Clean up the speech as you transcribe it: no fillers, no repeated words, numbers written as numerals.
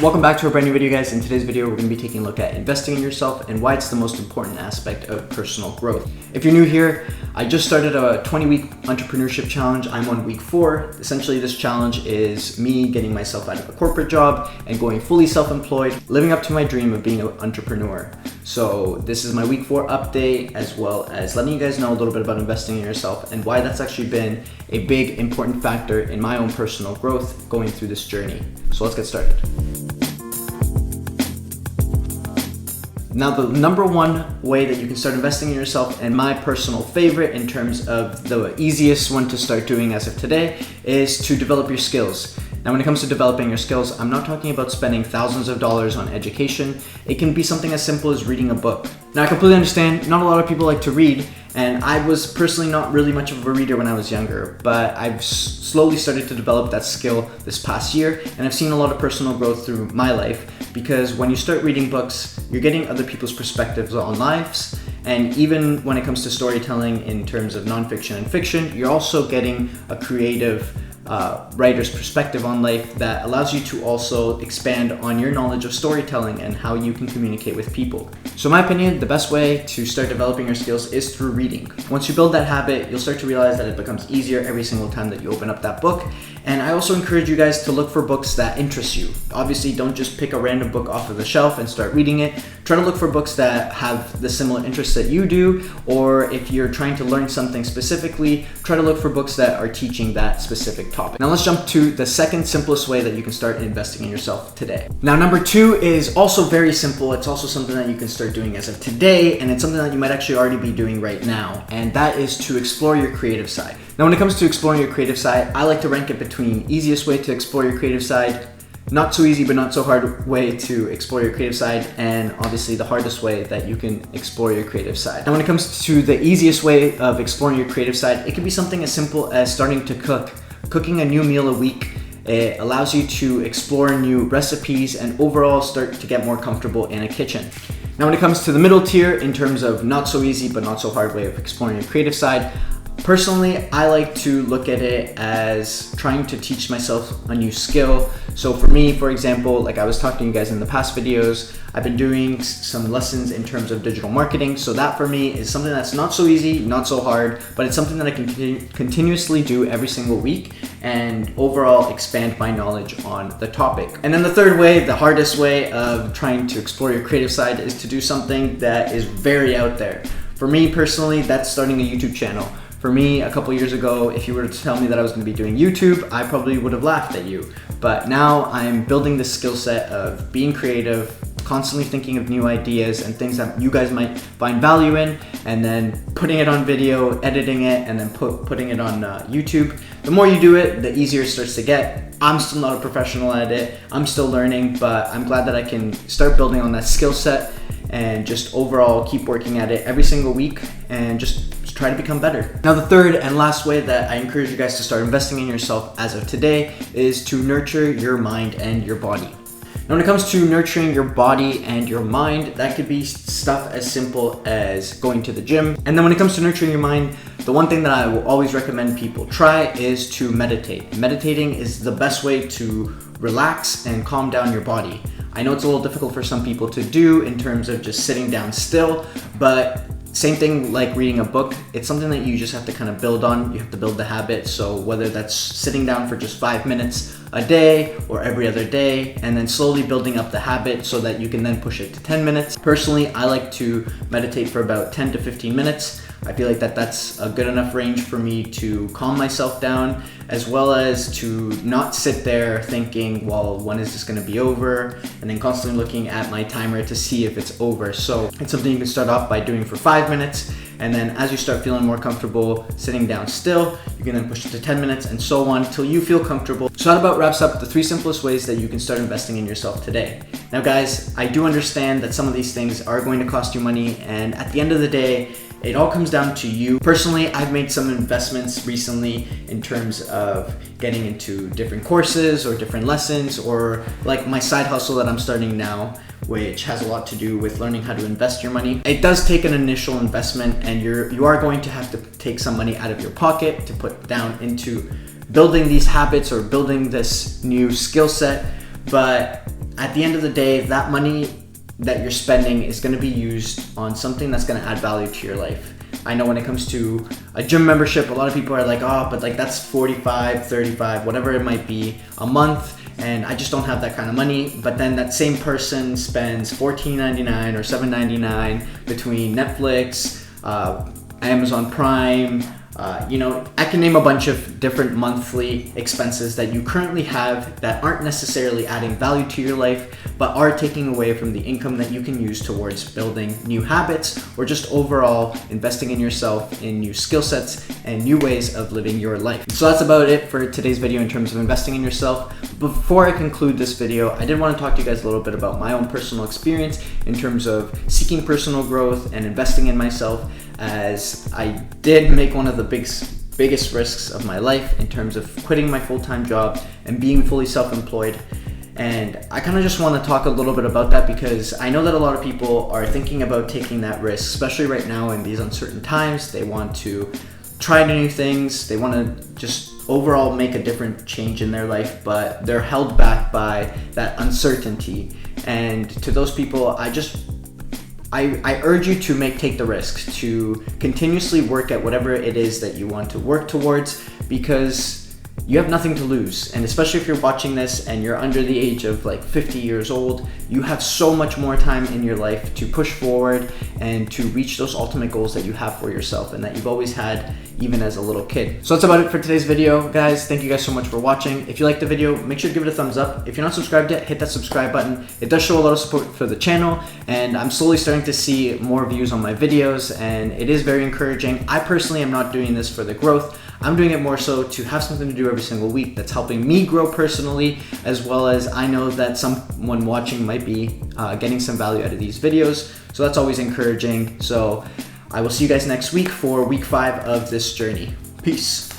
Welcome back to a brand new video, guys. In today's video, we're going to be taking a look at investing in yourself and why it's the most important aspect of personal growth. If you're new here, I just started a 20-week entrepreneurship challenge. I'm on week 4. Essentially, this challenge is me getting myself out of a corporate job and going fully self-employed, living up to my dream of being an entrepreneur. So this is my week 4 update, as well as letting you guys know a little bit about investing in yourself and why that's actually been a big important factor in my own personal growth going through this journey. So let's get started. Now, the number one way that you can start investing in yourself, and my personal favorite in terms of the easiest one to start doing as of today, is to develop your skills. Now, when it comes to developing your skills, I'm not talking about spending thousands of dollars on education. It can be something as simple as reading a book. Now, I completely understand not a lot of people like to read, and I was personally not really much of a reader when I was younger, but I've slowly started to develop that skill this past year, and I've seen a lot of personal growth through my life, because when you start reading books, you're getting other people's perspectives on lives, and even when it comes to storytelling in terms of nonfiction and fiction, you're also getting a creative writer's perspective on life that allows you to also expand on your knowledge of storytelling and how you can communicate with people. So in my opinion, the best way to start developing your skills is through reading. Once you build that habit, you'll start to realize that it becomes easier every single time that you open up that book. And I also encourage you guys to look for books that interest you. Obviously, don't just pick a random book off of the shelf and start reading it. Try to look for books that have the similar interests that you do, or if you're trying to learn something specifically, try to look for books that are teaching that specific topic. Now let's jump to the second simplest way that you can start investing in yourself today. Now, number 2 is also very simple. It's also something that you can start doing as of today, and it's something that you might actually already be doing right now, and that is to explore your creative side. Now, when it comes to exploring your creative side, I like to rank it between easiest way to explore your creative side, not so easy but not so hard way to explore your creative side, and obviously the hardest way that you can explore your creative side. Now, when it comes to the easiest way of exploring your creative side, it can be something as simple as starting to cook. Cooking a new meal a week. It allows you to explore new recipes and overall start to get more comfortable in a kitchen. Now, when it comes to the middle tier, in terms of not so easy but not so hard way of exploring your creative side, personally, I like to look at it as trying to teach myself a new skill. So for me, for example, like I was talking to you guys in the past videos, I've been doing some lessons in terms of digital marketing. So that for me is something that's not so easy, not so hard, but it's something that I can continuously do every single week and overall expand my knowledge on the topic. And then the third way, the hardest way of trying to explore your creative side, is to do something that is very out there. For me personally, that's starting a YouTube channel. For me, a couple years ago, if you were to tell me that I was going to be doing YouTube, I probably would have laughed at you. But now I'm building this skill set of being creative, constantly thinking of new ideas and things that you guys might find value in, and then putting it on video, editing it, and then putting it on YouTube. The more you do it, the easier it starts to get. I'm still not a professional at it. I'm still learning, but I'm glad that I can start building on that skill set and just overall keep working at it every single week and just try to become better. Now, the third and last way that I encourage you guys to start investing in yourself as of today is to nurture your mind and your body. Now, when it comes to nurturing your body and your mind, that could be stuff as simple as going to the gym. And then when it comes to nurturing your mind, the one thing that I will always recommend people try is to meditate. Meditating is the best way to relax and calm down your body. I know it's a little difficult for some people to do in terms of just sitting down still, but same thing like reading a book, it's something that you just have to kind of build on. You have to build the habit. So whether that's sitting down for just 5 minutes a day or every other day, and then slowly building up the habit so that you can then push it to 10 minutes. Personally, I like to meditate for about 10 to 15 minutes. I feel like that's a good enough range for me to calm myself down, as well as to not sit there thinking, well, when is this going to be over? And then constantly looking at my timer to see if it's over. So it's something you can start off by doing for 5 minutes. And then as you start feeling more comfortable sitting down still, you can then push it to 10 minutes and so on till you feel comfortable. So that about wraps up the 3 simplest ways that you can start investing in yourself today. Now, guys, I do understand that some of these things are going to cost you money, and at the end of the day, it all comes down to you. Personally, I've made some investments recently in terms of getting into different courses or different lessons, or like my side hustle that I'm starting now, which has a lot to do with learning how to invest your money. It does take an initial investment, and you are going to have to take some money out of your pocket to put down into building these habits or building this new skill set. But at the end of the day, that money that you're spending is going to be used on something that's going to add value to your life. I know when it comes to a gym membership, a lot of people are like, oh, but like that's 45, 35, whatever it might be a month, and I just don't have that kind of money. But then that same person spends $14.99 or $7.99 between Netflix, Amazon Prime, I can name a bunch of different monthly expenses that you currently have that aren't necessarily adding value to your life, but are taking away from the income that you can use towards building new habits or just overall investing in yourself in new skill sets and new ways of living your life. So that's about it for today's video in terms of investing in yourself. Before I conclude this video, I did want to talk to you guys a little bit about my own personal experience in terms of seeking personal growth and investing in myself, as I did make one of the biggest risks of my life in terms of quitting my full-time job and being fully self-employed. And I kind of just want to talk a little bit about that because I know that a lot of people are thinking about taking that risk, especially right now in these uncertain times. They want to try new things, they want to just overall make a different change in their life, but they're held back by that uncertainty. And to those people, I urge you to take the risk, to continuously work at whatever it is that you want to work towards, because you have nothing to lose. And especially if you're watching this and you're under the age of like 50 years old, you have so much more time in your life to push forward and to reach those ultimate goals that you have for yourself and that you've always had even as a little kid. So that's about it for today's video, guys. Thank you guys so much for watching. If you liked the video, make sure to give it a thumbs up. If you're not subscribed yet, hit that subscribe button. It does show a lot of support for the channel, and I'm slowly starting to see more views on my videos, and it is very encouraging. I personally am not doing this for the growth. I'm doing it more so to have something to do every single week that's helping me grow personally, as well as I know that someone watching might be getting some value out of these videos. So that's always encouraging. So I will see you guys next week for week 5 of this journey. Peace.